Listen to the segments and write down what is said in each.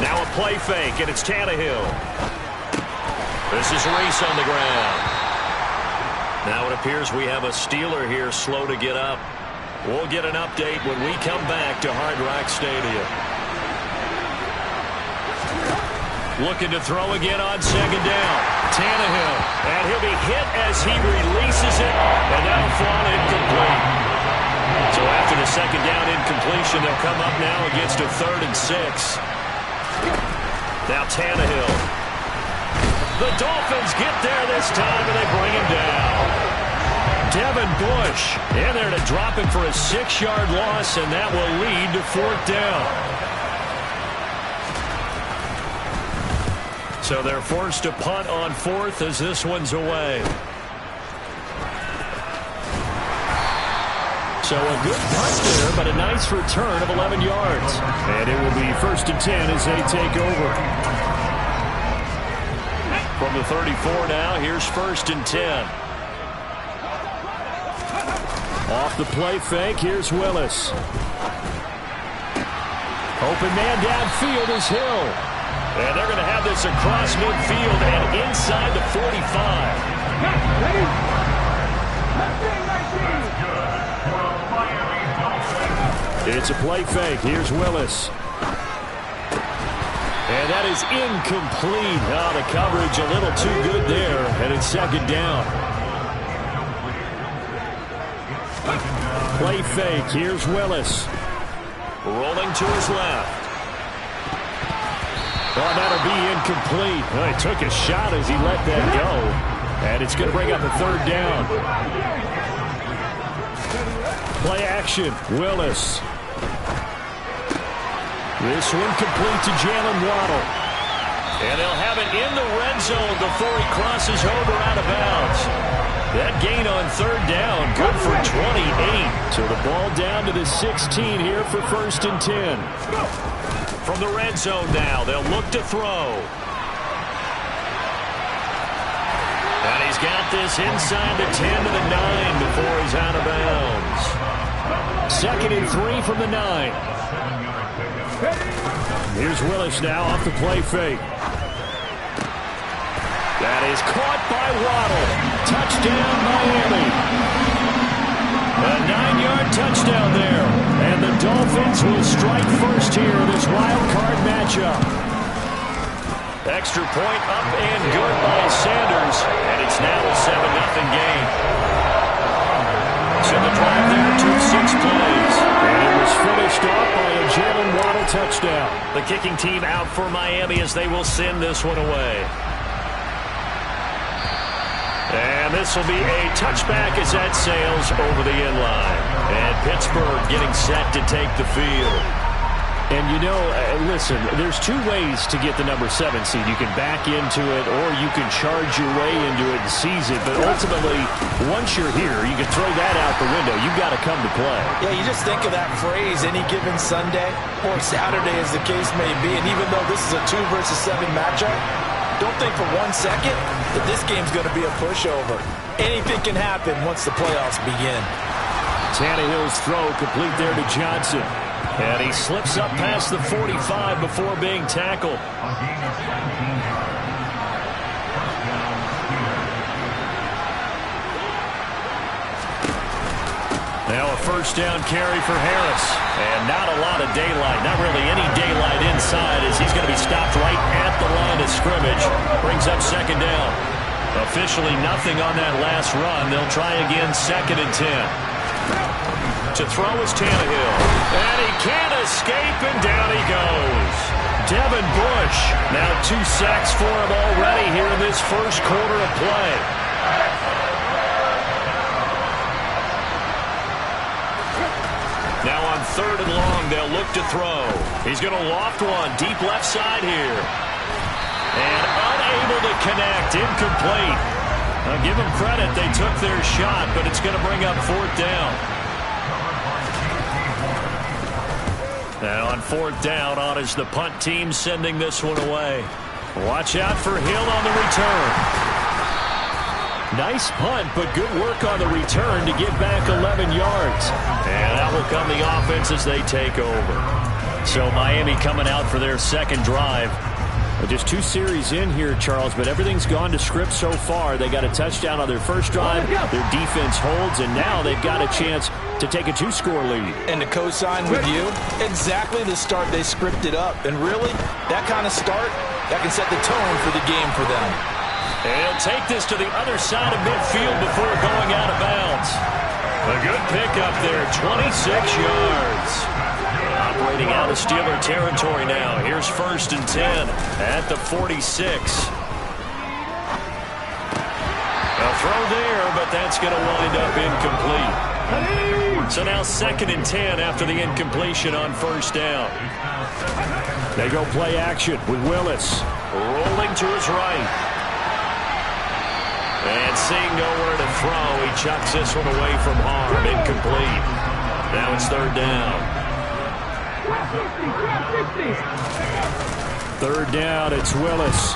Now a play fake, and it's Tannehill. This is Reese on the ground. Now it appears we have a Steeler here slow to get up. We'll get an update when we come back to Hard Rock Stadium. Looking to throw again on second down. Tannehill. And he'll be hit as he releases it. And that'll fall incomplete. So after the second down incompletion, they'll come up now against a 3rd and 6. Now Tannehill. The Dolphins get there this time, and they bring him down. Devin Bush in there to drop him for a 6-yard loss, and that will lead to 4th down. So they're forced to punt on 4th as this one's away. So a good punt there, but a nice return of 11 yards. And it will be 1st and 10 as they take over. From the 34 now, here's 1st and 10. Off the play fake, here's Willis. Open man downfield is Hill. And they're going to have this across midfield and inside the 45. It's a play fake. Here's Willis. And that is incomplete. Oh, the coverage a little too good there. And it's 2nd down. Play fake. Here's Willis. Rolling to his left. Oh, that'll be incomplete. Well, he took a shot as he let that go. And it's going to bring up a 3rd down. Play action. Willis. This one complete to Jalen Waddle. And they'll have it in the red zone before he crosses over out of bounds. That gain on 3rd down, good for 28. So the ball down to the 16 here for 1st and 10. From the red zone now, they'll look to throw. And he's got this inside the 10 to the 9 before he's out of bounds. 2nd and 3 from the 9. Here's Willis now off the play fake. That is caught by Waddle. Touchdown, Miami. A 9-yard touchdown there. And the Dolphins will strike first here in this wild card matchup. Extra point up and good by Sanders. And it's now a 7-0 game. So the drive there took 6 plays. And it was finished off by a Jalen Waddle touchdown. The kicking team out for Miami as they will send this one away. And this will be a touchback as that sails over the end line. And Pittsburgh getting set to take the field. And, you know, listen, there's 2 ways to get the number 7 seed. You can back into it or you can charge your way into it and seize it. But ultimately, once you're here, you can throw that out the window. You've got to come to play. Yeah, you just think of that phrase, any given Sunday or Saturday as the case may be. And even though this is a 2 versus 7 matchup, don't think for 1 second that this game's going to be a pushover. Anything can happen once the playoffs begin. Tannehill's throw complete there to Johnson. And he slips up past the 45 before being tackled. Now a 1st down carry for Harris. And not a lot of daylight. Not really any daylight inside as he's going to be stopped right at the line of scrimmage. Brings up 2nd down. Officially nothing on that last run. They'll try again 2nd and 10. To throw is Tannehill. And he can't escape, and down he goes. Devin Bush. Now 2 sacks for him already here in this first quarter of play. Now on 3rd and long, they'll look to throw. He's going to loft one deep left side here. And unable to connect. Incomplete. Now give them credit. They took their shot, but it's going to bring up 4th down. Now on 4th down, on is the punt team sending this one away. Watch out for Hill on the return. Nice punt, but good work on the return to get back 11 yards. And that will come the offense as they take over. So Miami coming out for their second drive. Just 2 series in here, Charles, but everything's gone to script so far. They got a touchdown on their first drive. Their defense holds, and now they've got a chance to take a 2-score lead. And to co-sign with you, exactly the start they scripted up. And really, that kind of start, that can set the tone for the game for them. And he'll take this to the other side of midfield before going out of bounds. A good pickup there, 26 yards. Operating out of Steeler territory now. Here's 1st and 10 at the 46. A throw there, but that's going to wind up incomplete. So now 2nd and 10 after the incompletion on 1st down. They go play action with Willis. Rolling to his right. And seeing nowhere to throw, he chucks this one away from harm. Incomplete. Now it's 3rd down. 3rd down, it's Willis.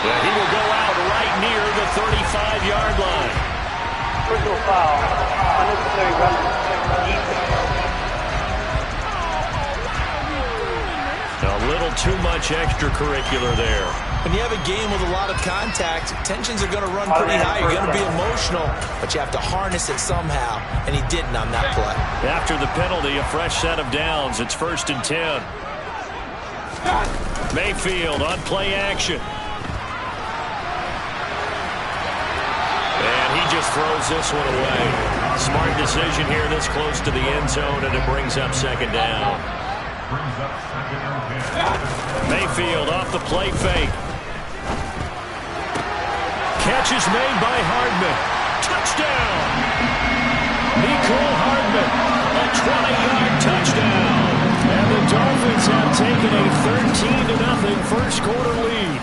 Yeah, he will go out right near the 35-yard line. Personal foul. Unnecessary running. A little too much extracurricular there. When you have a game with a lot of contact, tensions are going to run pretty high. You're going to be emotional, but you have to harness it somehow, and he didn't on that play. After the penalty, a fresh set of downs. It's 1st and 10. Mayfield on play action. And he just throws this one away. Smart decision here this close to the end zone, and it brings up 2nd down. Mayfield off the play fake. Catch is made by Hardman. Touchdown! Nicole Hardman, a 20-yard touchdown. And the Dolphins have taken a 13-0 first quarter lead.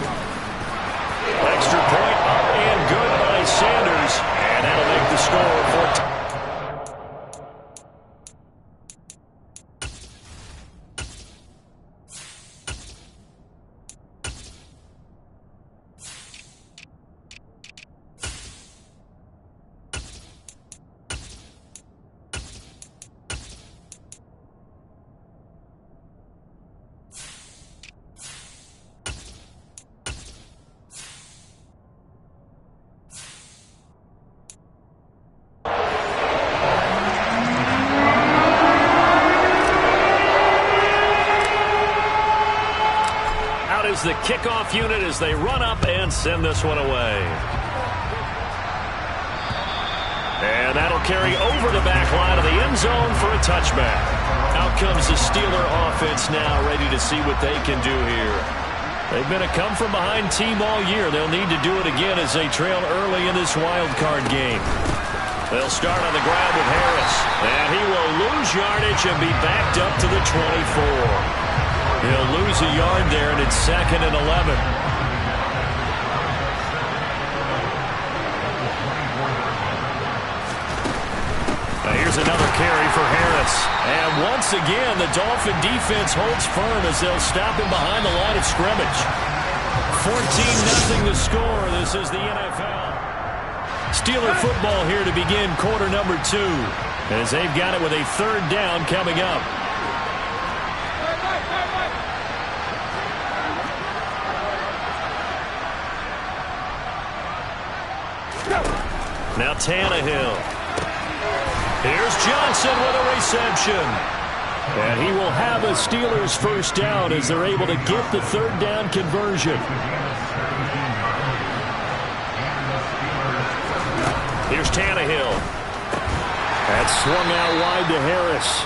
Extra point up and good by Sanders. And that'll make the score 14. The kickoff unit as they run up and send this one away. And that'll carry over the back line of the end zone for a touchback. Out comes the Steeler offense now, ready to see what they can do here. They've been a come-from-behind team all year. They'll need to do it again as they trail early in this wild card game. They'll start on the ground with Harris. And he will lose yardage and be backed up to the 24. He'll lose a yard there, and it's 2nd and 11. Now here's another carry for Harris. And once again, the Dolphin defense holds firm as they'll stop him behind the line of scrimmage. 14-0 the score. This is the NFL. Steeler football here to begin quarter number 2. As they've got it with a 3rd down coming up. Now Tannehill. Here's Johnson with a reception. And he will have a Steelers 1st down as they're able to get the 3rd down conversion. Here's Tannehill. That's swung out wide to Harris.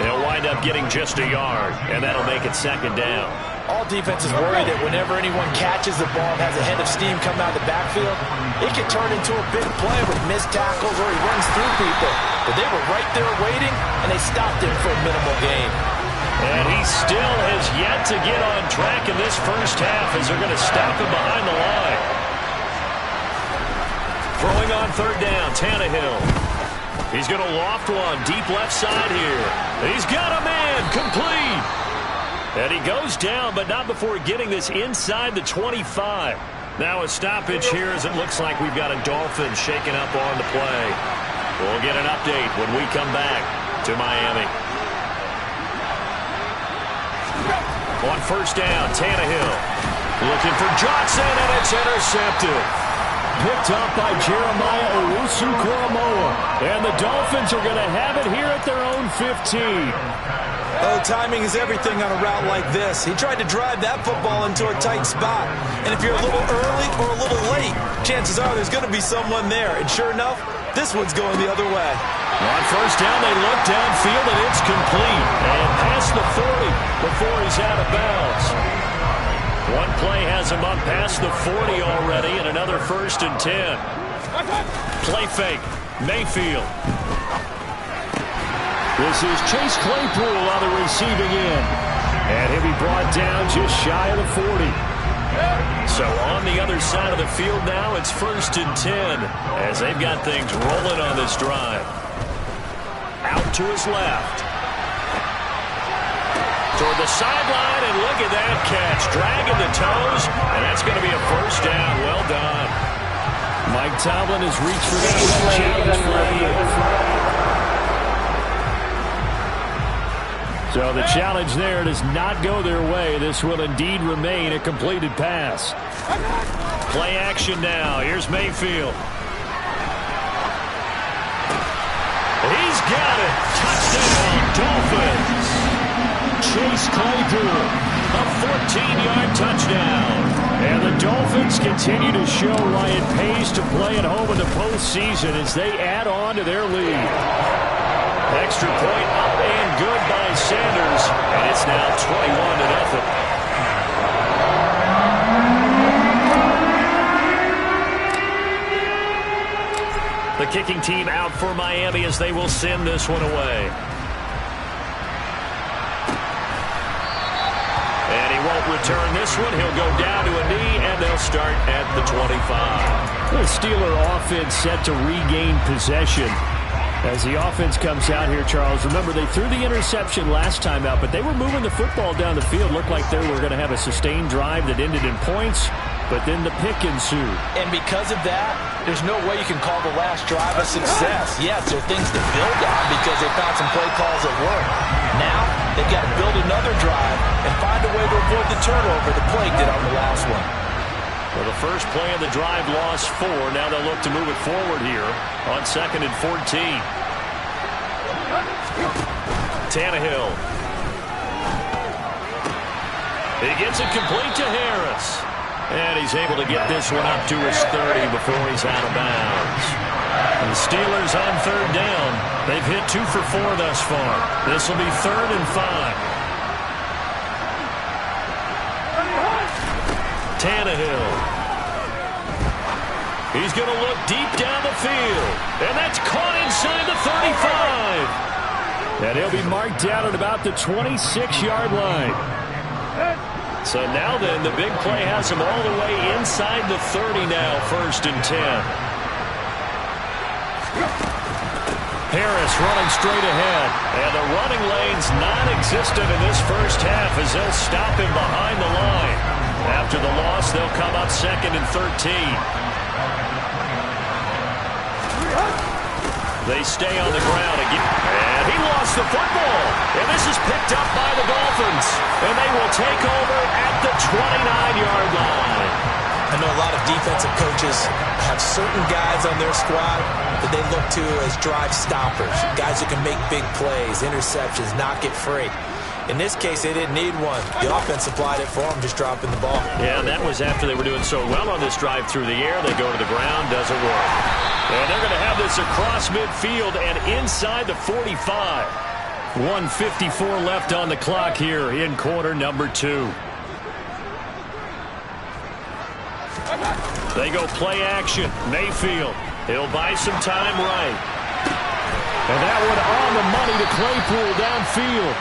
They'll wind up getting just a yard, and that'll make it 2nd down. All defenses worry that whenever anyone catches the ball and has a head of steam come out of the backfield, it can turn into a big play with missed tackles or he runs through people. But they were right there waiting, and they stopped him for a minimal gain. And he still has yet to get on track in this first half as they're going to stop him behind the line. Throwing on 3rd down, Tannehill. He's going to loft one deep left side here. He's got a man, complete. And he goes down, but not before getting this inside the 25. Now a stoppage here as it looks like we've got a Dolphin shaking up on the play. We'll get an update when we come back to Miami. On first down, Tannehill looking for Johnson, and it's intercepted. Picked up by Jeremiah Owusu-Koramoah. And the Dolphins are going to have it here at their own 15. Oh, timing is everything on a route like this. He tried to drive that football into a tight spot. And if you're a little early or a little late, chances are there's going to be someone there. And sure enough, this one's going the other way. On first down, they look downfield, and it's complete. And past the 40 before he's out of bounds. One play has him up past the 40 already, and another 1st and 10. Play fake. Mayfield. This is Chase Claypool on the receiving end. And he'll be brought down just shy of the 40. So on the other side of the field now, it's 1st and 10 as they've got things rolling on this drive. Out to his left. Toward the sideline, and look at that catch. Dragging the toes, and that's going to be a 1st down. Well done. Mike Tomlin has reached for that challenge for him. So the challenge there does not go their way. This will indeed remain a completed pass. Play action now. Here's Mayfield. He's got it. Touchdown, Dolphins. Chase Claypool, a 14-yard touchdown. And the Dolphins continue to show why it pays to play at home in the postseason as they add on to their lead. Extra point up and good by Sanders, and it's now 21-0. The kicking team out for Miami as they will send this one away. And he won't return this one. He'll go down to a knee, and they'll start at the 25. The Steeler offense set to regain possession. As the offense comes out here, Charles, remember they threw the interception last time out, but they were moving the football down the field. Looked like they were going to have a sustained drive that ended in points, but then the pick ensued. And because of that, there's no way you can call the last drive a success. Yes, there are things to build on because they found some play calls that work. Now, they've got to build another drive and find a way to avoid the turnover the Plague did on the last one. Well, the first play of the drive lost 4. Now they'll look to move it forward here on 2nd and 14. Tannehill. He gets it complete to Harris. And he's able to get this one up to his 30 before he's out of bounds. And the Steelers on 3rd down. They've hit 2 for 4 thus far. This will be 3rd and 5. Tannehill. He's going to look deep down the field. And that's caught inside the 35. And he'll be marked down at about the 26-yard line. So now then, the big play has him all the way inside the 30 now, 1st and 10. Harris running straight ahead. And the running lane's non-existent in this first half as they'll stop him behind the line. After the loss, they'll come up 2nd and 13. They stay on the ground again. And he lost the football. And this is picked up by the Dolphins. And they will take over at the 29-yard line. I know a lot of defensive coaches have certain guys on their squad that they look to as drive stoppers. Guys who can make big plays, interceptions, knock it free. In this case, they didn't need one. The offense supplied it for them, just dropping the ball. Yeah, and that was after they were doing so well on this drive through the air. They go to the ground, doesn't work. And they're going to have this across midfield and inside the 45. 1:54 left on the clock here in quarter number 2. They go play action. Mayfield. He'll buy some time right. And that one on the money to Claypool downfield.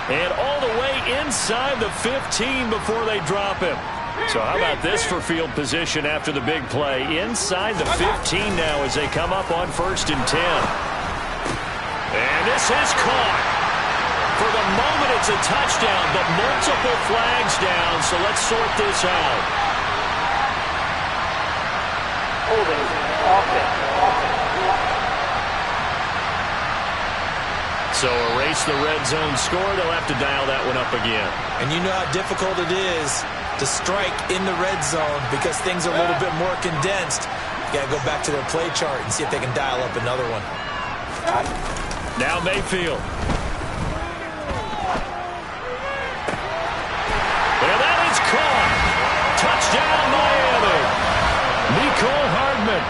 And all the way inside the 15 before they drop him. So how about this for field position after the big play? Inside the 15 now as they come up on 1st and 10. And this is caught. For the moment, it's a touchdown, but multiple flags down, so let's sort this out. Holding offense. So erase the red zone score. They'll have to dial that one up again. And you know how difficult it is to strike in the red zone because things are a little bit more condensed. You got to go back to their play chart and see if they can dial up another one. Now Mayfield. And that is caught. Touchdown, Miami. Mecole Hardman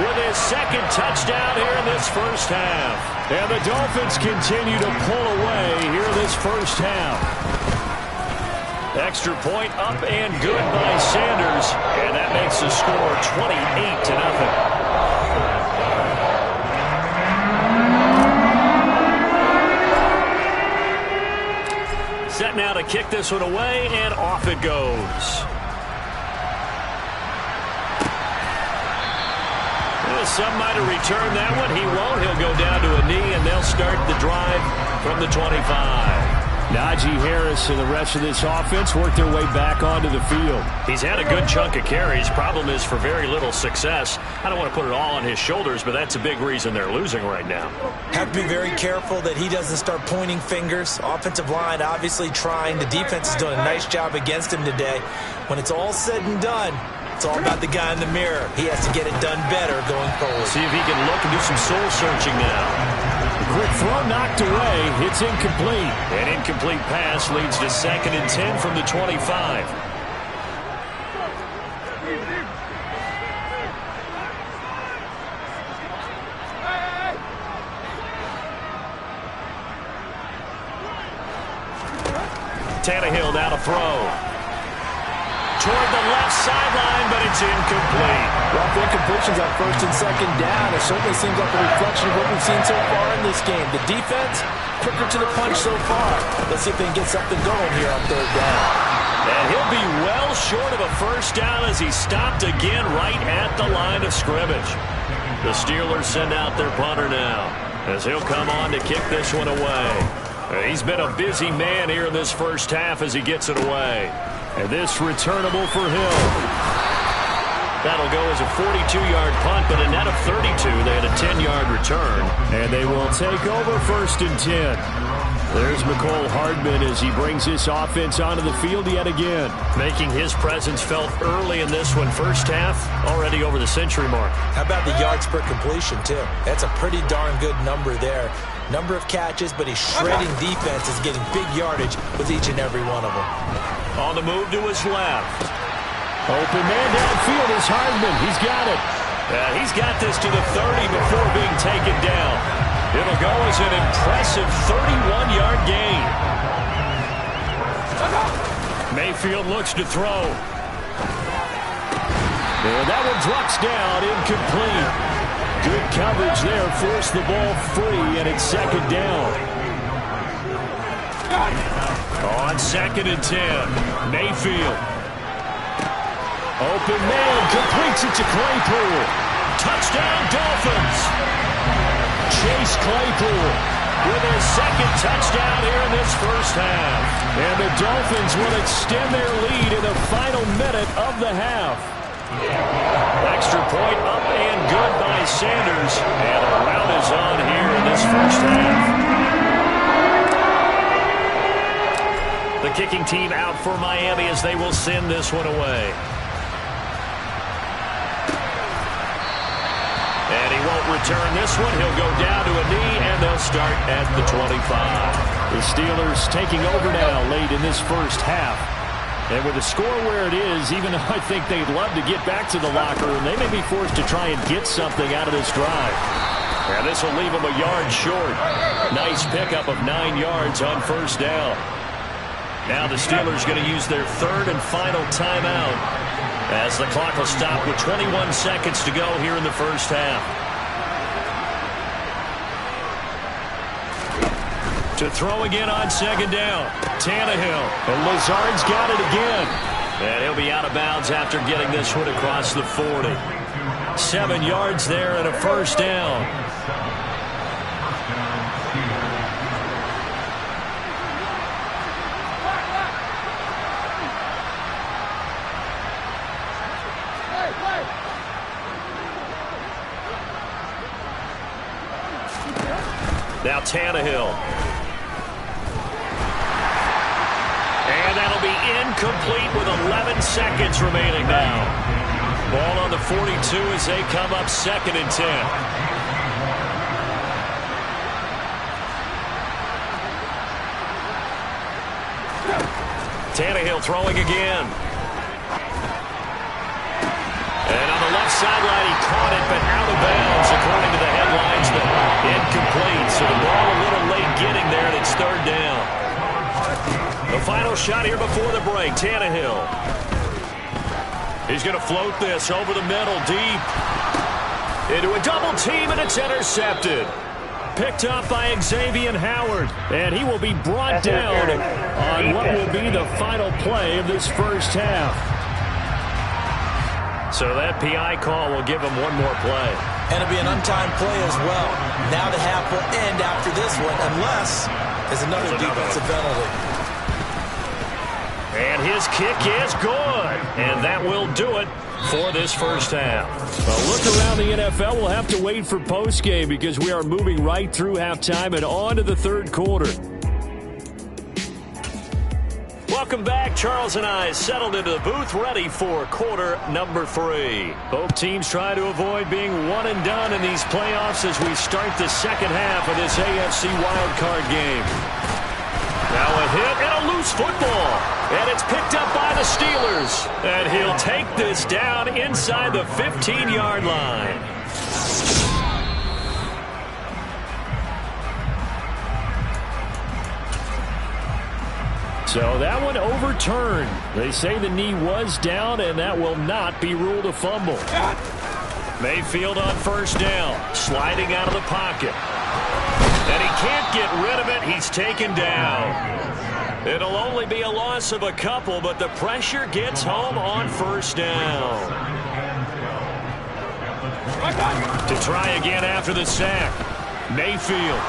with his second touchdown here in this first half. And the Dolphins continue to pull away here in this first half. Extra point up and good by Sanders. And that makes the score 28-0. Set now to kick this one away, and off it goes. Some might have returned that one. He won't. He'll go down to a knee, and they'll start the drive from the 25. Najee Harris and the rest of this offense work their way back onto the field. He's had a good chunk of carries. Problem is for very little success. I don't want to put it all on his shoulders, but that's a big reason they're losing right now. Have to be very careful that he doesn't start pointing fingers. Offensive line obviously trying. The defense is doing a nice job against him today. When it's all said and done, it's all about the guy in the mirror. He has to get it done better going forward. See if he can look and do some soul searching now. Quick throw knocked away. It's incomplete. An incomplete pass leads to 2nd and 10 from the 25. Tannehill now to throw. Toward the left sideline, but it's incomplete. Rough incompletions on 1st and 2nd down. It certainly seems like a reflection of what we've seen so far in this game. The defense, quicker to the punch so far. Let's see if they can get something going here on 3rd down. And he'll be well short of a first down as he stopped again right at the line of scrimmage. The Steelers send out their punter now as he'll come on to kick this one away. He's been a busy man here in this first half as he gets it away. And this returnable for Hill. That'll go as a 42-yard punt, but a net of 32. They had a 10-yard return. And they will take over 1st and 10. There's Mecole Hardman as he brings this offense onto the field yet again. Making his presence felt early in this one. First half, already over the century mark. How about the yards per completion, too? That's a pretty darn good number there. Number of catches, but he's shredding defenses, getting big yardage with each and every one of them. On the move to his left. Open man downfield is Hardman. He's got it. He's got this to the 30 before being taken down. It'll go as an impressive 31-yard gain. Mayfield looks to throw. And that one drops down, incomplete. Good coverage there, forced the ball free, and it's 2nd down. On 2nd and 10, Mayfield. Open man, completes it to Claypool. Touchdown, Dolphins. Chase Claypool with his 2nd touchdown here in this first half. And the Dolphins will extend their lead in the final minute of the half. Extra point up and good by Sanders. And a rout is on here in this first half. The kicking team out for Miami as they will send this one away. And he won't return this one. He'll go down to a knee, and they'll start at the 25. The Steelers taking over now late in this first half. And with the score where it is, even though I think they'd love to get back to the locker room, they may be forced to try and get something out of this drive. And this will leave them a yard short. Nice pickup of 9 yards on 1st down. Now the Steelers going to use their 3rd and final timeout as the clock will stop with 21 seconds to go here in the first half. To throw again on 2nd down. Tannehill. And Lazard's got it again. And he'll be out of bounds after getting this one across the 40. 7 yards there and a 1st down. Now Tannehill. incomplete with 11 seconds remaining now. Ball on the 42 as they come up 2nd and 10. Tannehill throwing again. And on the left sideline, he caught it, but out of bounds, according to the headlines, but incomplete. So the ball a little late getting there, and it's 3rd down. The final shot here before the break, Tannehill. He's going to float this over the middle, deep. Into a double team, and it's intercepted. Picked up by Xavier Howard, and he will be brought down on what will be the final play of this first half. So that PI call will give him one more play. And it'll be an untimed play as well. Now the half will end after this one, unless there's another defensive penalty. And his kick is good. And that will do it for this first half. A look around the NFL. We'll have to wait for postgame because we are moving right through halftime and on to the 3rd quarter. Welcome back. Charles and I settled into the booth, ready for quarter number 3. Both teams try to avoid being one and done in these playoffs as we start the second half of this AFC wildcard game. Now a hit and a loose football. And it's picked up by the Steelers. And he'll take this down inside the 15-yard line. So that one overturned. They say the knee was down, and that will not be ruled a fumble. Mayfield on 1st down, sliding out of the pocket. And he can't get rid of it. He's taken down. It'll only be a loss of a couple, but the pressure gets home on 1st down. To try again after the sack. Mayfield.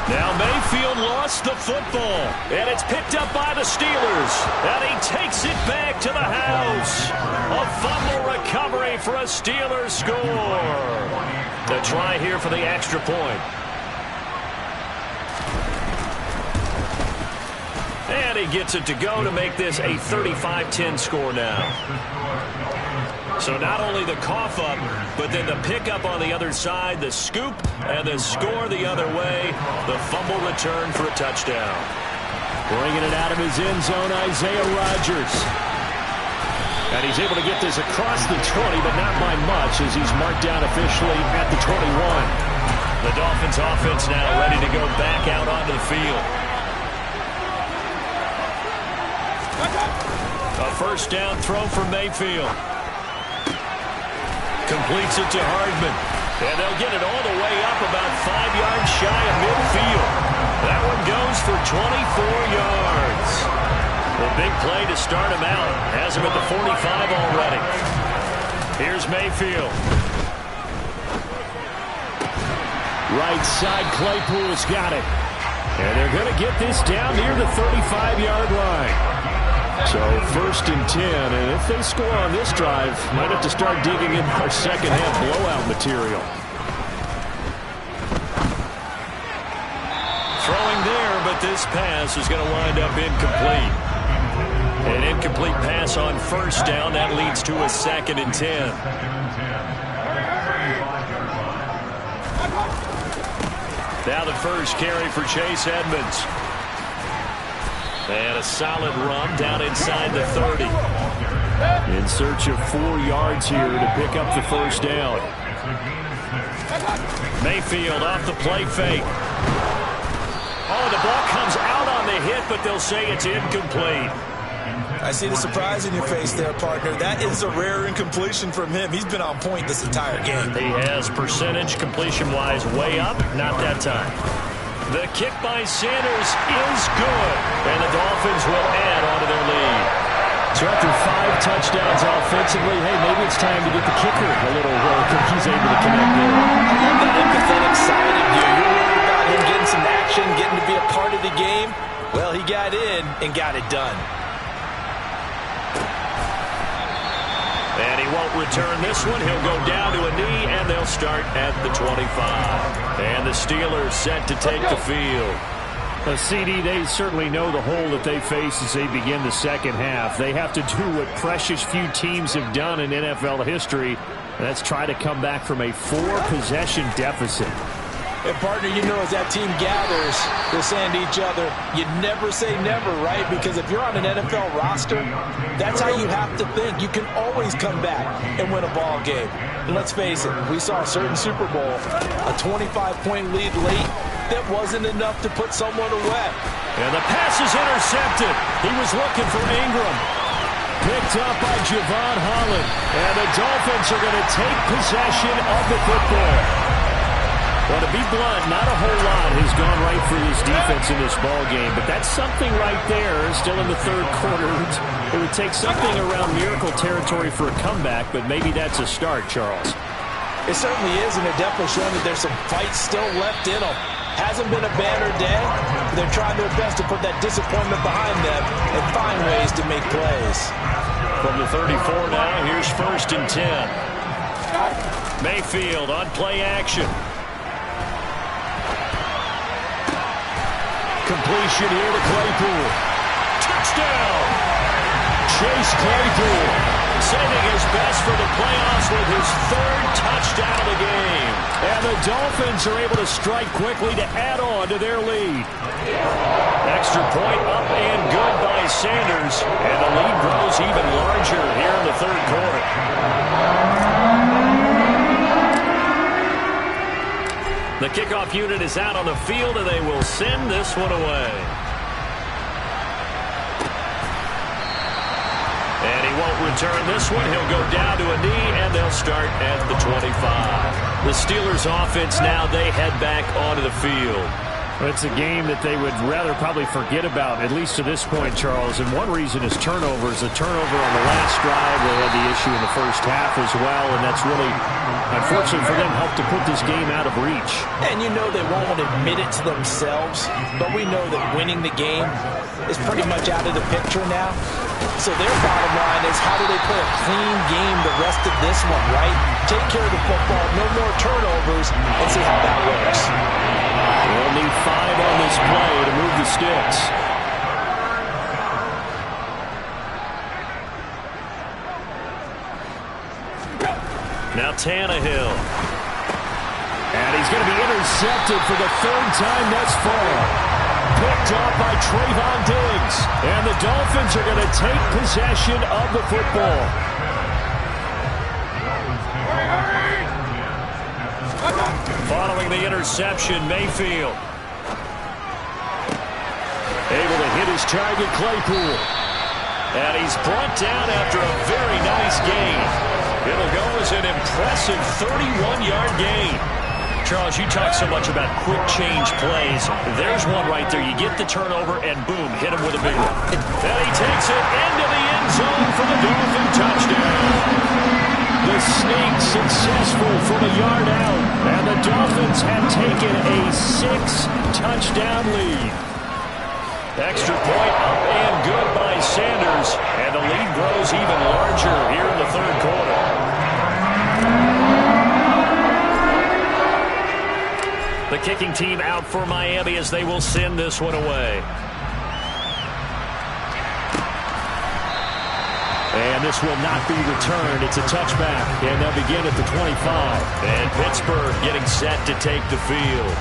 Now Mayfield lost the football. And it's picked up by the Steelers. And he takes it back to the house. A fumble recovery for a Steelers score. The try here for the extra point. And he gets it to go to make this a 35-10 score now. So not only the cough up, but then the pickup on the other side, the scoop, and the score the other way. The fumble return for a touchdown. Bringing it out of his end zone, Isaiah Rodgers. And he's able to get this across the 20, but not by much as he's marked down officially at the 21. The Dolphins offense now ready to go back out onto the field. A 1st down throw for Mayfield. Completes it to Hardman. And they'll get it all the way up about 5 yards shy of midfield. That one goes for 24 yards. The big play to start him out. Has him at the 45 already. Here's Mayfield. Right side, Claypool's got it. And they're going to get this down near the 35-yard line. So 1st and 10, and if they score on this drive, might have to start digging in our second half blowout material. Throwing there, but this pass is going to wind up incomplete. An incomplete pass on 1st down, that leads to a 2nd and 10. Now the first carry for Chase Edmonds. And a solid run down inside the 30. In search of 4 yards here to pick up the 1st down. Mayfield off the play fake. Oh, the ball comes out on the hit, but they'll say it's incomplete. I see the surprise in your face there, partner. That is a rare incompletion from him. He's been on point this entire game. He has percentage completion-wise way up, not that time. The kick by Sanders is good, and the Dolphins will add on to their lead. So after 5 touchdowns offensively, hey, maybe it's time to get the kicker a little work if he's able to connect there. I love that empathetic side of you. You're worried about him getting some action, getting to be a part of the game. Well, he got in and got it done. And he won't return this one. He'll go down to a knee, and they'll start at the 25. And the Steelers set to take the field. CD, they certainly know the hole that they face as they begin the second half. They have to do what precious few teams have done in NFL history. That's try to come back from a 4-possession deficit. And, partner, you know, as that team gathers, they're saying to each other, you never say never, right? Because if you're on an NFL roster, that's how you have to think. You can always come back and win a ball game. And let's face it, we saw a certain Super Bowl, a 25-point lead late. That wasn't enough to put someone away. And the pass is intercepted. He was looking for Ingram. Picked up by Javon Holland. And the Dolphins are going to take possession of the football. Well, to be blunt, not a whole lot has gone right for this defense in this ball game, but that's something right there. Still in the third quarter. It would take something around miracle territory for a comeback, but maybe that's a start, Charles. It certainly is, and they're definitely showing that there's some fight still left in them. Hasn't been a banner day, but they're trying their best to put that disappointment behind them and find ways to make plays. From the 34 now, here's 1st and 10. Mayfield on play action. Completion here to Claypool. Touchdown! Chase Claypool saving his best for the playoffs with his 3rd touchdown of the game. And the Dolphins are able to strike quickly to add on to their lead. Extra point up and good by Sanders. And the lead grows even larger here in the 3rd quarter. The kickoff unit is out on the field, and they will send this one away. And he won't return this one. He'll go down to a knee, and they'll start at the 25. The Steelers' offense now, they head back onto the field. It's a game that they would rather probably forget about, at least to this point, Charles. And one reason is turnovers. A turnover on the last drive. They had the issue in the first half as well, and that's really, unfortunately for them, helped to put this game out of reach. And you know they won't admit it to themselves, but we know that winning the game is pretty much out of the picture now. So their bottom line is, how do they play a clean game the rest of this one, right? Take care of the football, no more turnovers, and see how that works. They'll need 5 on this play to move the sticks. Now Tannehill. And he's going to be intercepted for the 3rd time thus far. Picked off by Trayvon Diggs. And the Dolphins are going to take possession of the football. Following the interception, Mayfield. Able to hit his target, Claypool. And he's brought down after a very nice gain. It'll go as an impressive 31-yard gain. Charles, you talk so much about quick change plays. There's one right there. You get the turnover, and boom, hit him with a big one. And he takes it into the end zone for the Dolphin touchdown. The sneak successful from a yard out, and the Dolphins have taken a 6-touchdown lead. Extra point up and good by Sanders, and the lead grows even larger here in the 3rd quarter. The kicking team out for Miami as they will send this one away. And this will not be returned. It's a touchback, and they'll begin at the 25. And Pittsburgh getting set to take the field.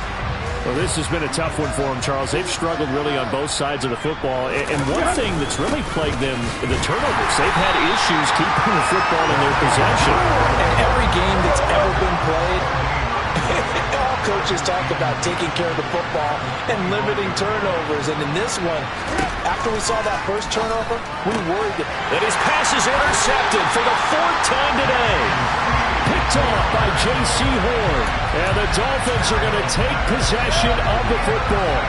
Well, this has been a tough one for them, Charles. They've struggled really on both sides of the football. And one thing that's really plagued them, the turnovers. They've had issues keeping the football in their possession. And every game that's ever been played, all coaches talk about taking care of the football and limiting turnovers. And in this one, after we saw that first turnover, we worried that his pass is intercepted for the 4th time today. Picked off by J.C. Horn. And the Dolphins are going to take possession of the football.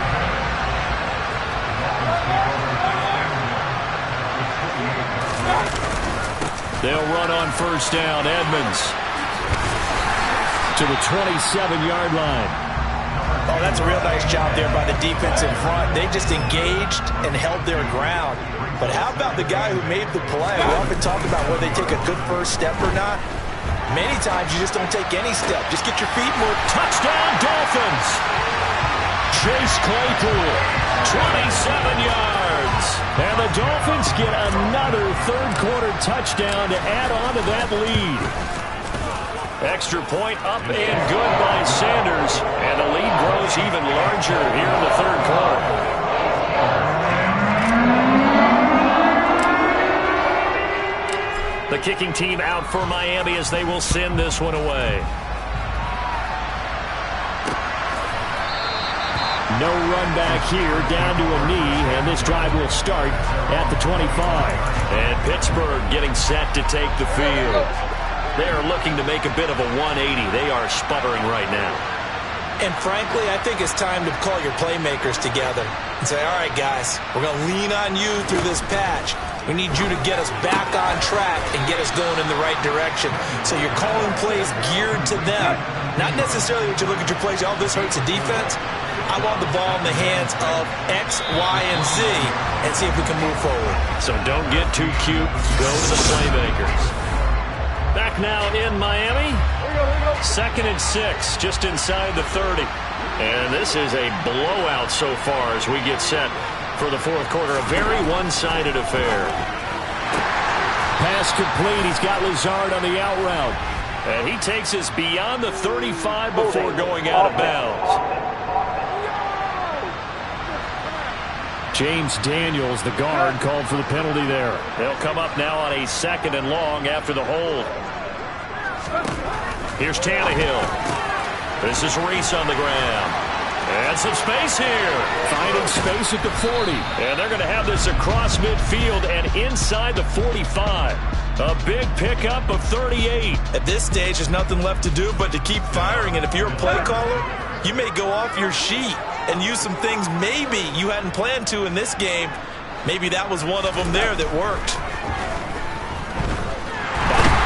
They'll run on 1st down. Edmonds to the 27-yard line. Oh, that's a real nice job there by the defense in front. They just engaged and held their ground. But how about the guy who made the play? We often talk about whether they take a good first step or not. Many times you just don't take any step. Just get your feet moved. Touchdown, Dolphins! Chase Claypool, 27 yards. And the Dolphins get another third-quarter touchdown to add on to that lead. Extra point up and good by Sanders. And the lead grows even larger here in the third quarter. The kicking team out for Miami as they will send this one away. No run back here, down to a knee, and this drive will start at the 25. And Pittsburgh getting set to take the field. They are looking to make a bit of a 180. They are sputtering right now. And frankly, I think it's time to call your playmakers together and say, all right, guys, we're going to lean on you through this patch. We need you to get us back on track and get us going in the right direction. So you're calling plays geared to them. Not necessarily when you look at your plays, oh, this hurts the defense. I want the ball in the hands of X, Y, and Z and see if we can move forward. So don't get too cute. Go to the playmakers. Back now in Miami. 2nd and 6, just inside the 30. And this is a blowout so far as we get set for the fourth quarter. A very one-sided affair. Pass complete. He's got Lazard on the out route. And he takes us beyond the 35 before going out of bounds. James Daniels, the guard, called for the penalty there. They'll come up now on a 2nd and long after the hold. Here's Tannehill. This is Reese on the ground. And some space here. Finding space at the 40. And they're going to have this across midfield and inside the 45. A big pickup of 38. At this stage, there's nothing left to do but to keep firing. And if you're a play caller, you may go off your sheet and use some things maybe you hadn't planned to in this game. Maybe that was one of them there that worked.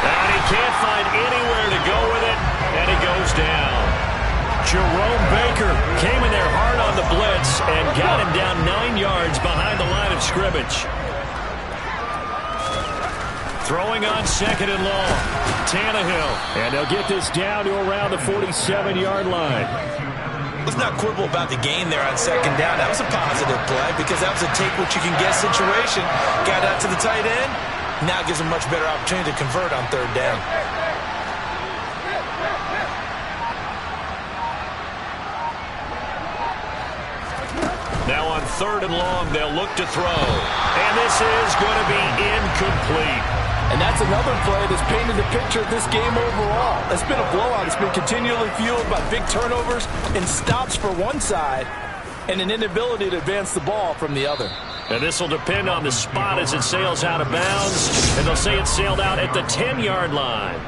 And he can't find anywhere to go with it, and he goes down. Jerome Baker came in there hard on the blitz and got him down 9 yards behind the line of scrimmage. Throwing on 2nd and long. Tannehill. And they'll get this down to around the 47-yard line. Let's not quibble about the gain there on 2nd down. That was a positive play because that was a take-what-you-can-get situation. Got out to the tight end. Now gives him much better opportunity to convert on 3rd down. Now on 3rd and long, they'll look to throw. And this is going to be incomplete. And that's another play that's painted the picture of this game overall. It's been a blowout. It's been continually fueled by big turnovers and stops for one side and an inability to advance the ball from the other. And this will depend on the spot as it sails out of bounds. And they'll say it sailed out at the 10-yard line.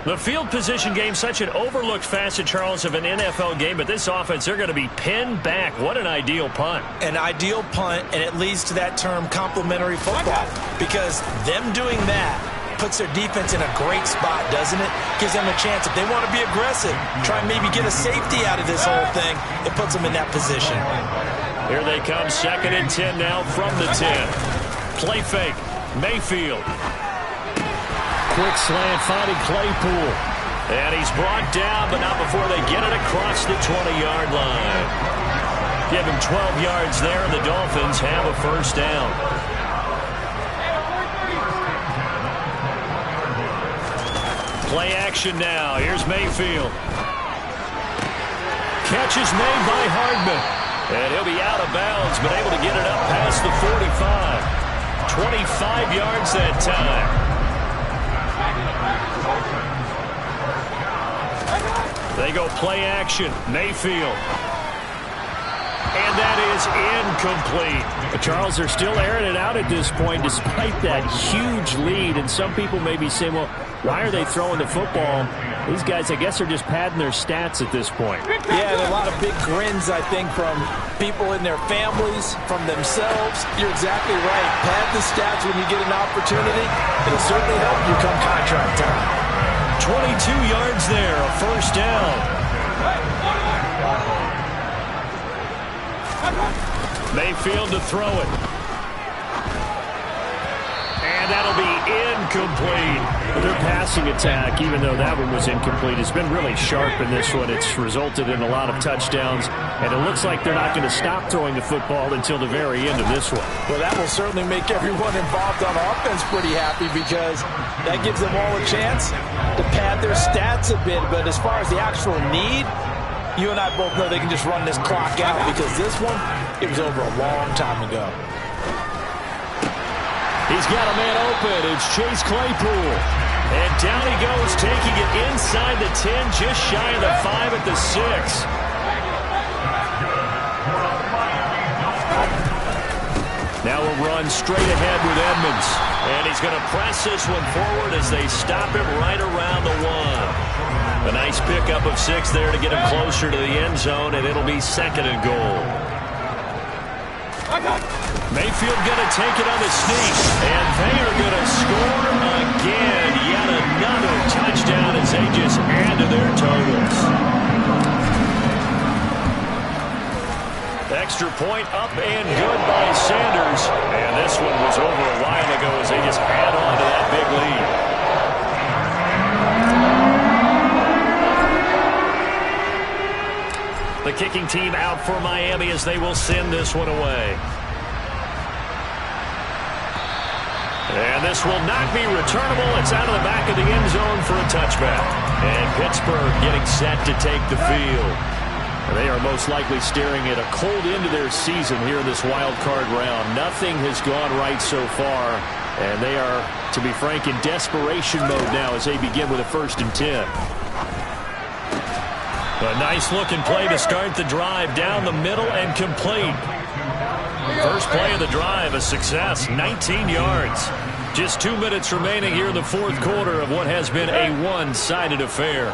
The field position game, such an overlooked facet, Charles, of an NFL game. But this offense, they're going to be pinned back. What an ideal punt. An ideal punt, and it leads to that term complementary football. Because them doing that puts their defense in a great spot, doesn't it? Gives them a chance. If they want to be aggressive, try and maybe get a safety out of this whole thing, it puts them in that position. Here they come, 2nd and 10 now from the 10. Play fake, Mayfield. Quick slant, finding Claypool. And he's brought down, but not before they get it across the 20-yard line. Give him 12 yards there, and the Dolphins have a first down. Play action now. Here's Mayfield. Catch is made by Hardman. And he'll be out of bounds, but able to get it up past the 45. 25 yards that time. They go play action. Mayfield. And that is incomplete. Charles, they're still airing it out at this point despite that huge lead. And some people may be saying, well, why are they throwing the football? These guys, I guess, are just padding their stats at this point. Yeah, and a lot of big grins, I think, from people in their families, from themselves. You're exactly right. Pad the stats when you get an opportunity. It'll certainly help you come contract time. 22 yards there, a first down. Mayfield to throw it. And And that'll be incomplete. Their passing attack, even though that one was incomplete, has been really sharp in this one. It's resulted in a lot of touchdowns, and it looks like they're not going to stop throwing the football until the very end of this one. Well, that will certainly make everyone involved on offense pretty happy because that gives them all a chance to pad their stats a bit. But as far as the actual need, you and I both know they can just run this clock out because this one, it was over a long time ago. He's got a man open. It's Chase Claypool. And down he goes, taking it inside the 10, just shy of the 5 at the 6. Now a run straight ahead with Edmonds. And he's going to press this one forward as they stop him right around the 1. A nice pickup of 6 there to get him closer to the end zone, and it'll be 2nd and goal. Mayfield going to take it on the sneak, and they are going to score again. Yet another touchdown as they just add to their totals. Extra point up and good by Sanders. And this one was over a while ago as they just add on to that big lead. The kicking team out for Miami as they will send this one away. And this will not be returnable. It's out of the back of the end zone for a touchback. And Pittsburgh getting set to take the field. They are most likely staring at a cold end to their season here in this wild card round. Nothing has gone right so far. And they are, to be frank, in desperation mode now as they begin with a 1st and 10. A nice looking play to start the drive down the middle and complete. First play of the drive, a success, 19 yards. Just 2 minutes remaining here in the 4th quarter of what has been a one-sided affair.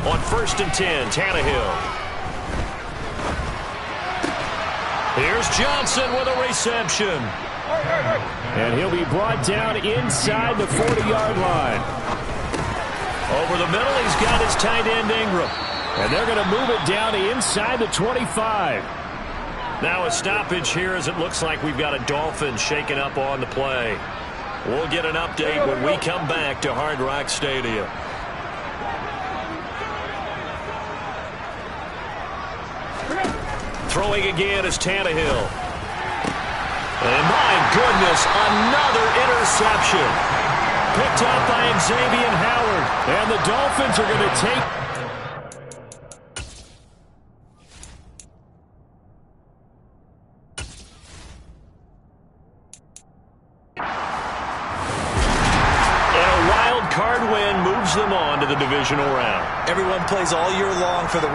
On 1st and 10, Tannehill. Here's Johnson with a reception. And he'll be brought down inside the 40-yard line. Over the middle, he's got his tight end Ingram. And they're going to move it down to inside the 25. Now a stoppage here as it looks like we've got a Dolphin shaking up on the play. We'll get an update when we come back to Hard Rock Stadium. Throwing again is Tannehill. And my goodness, another interception. Picked up by Xavier Howard. And the Dolphins are going to take... And a wild card win moves them on to the divisional round. Everyone plays all year long for the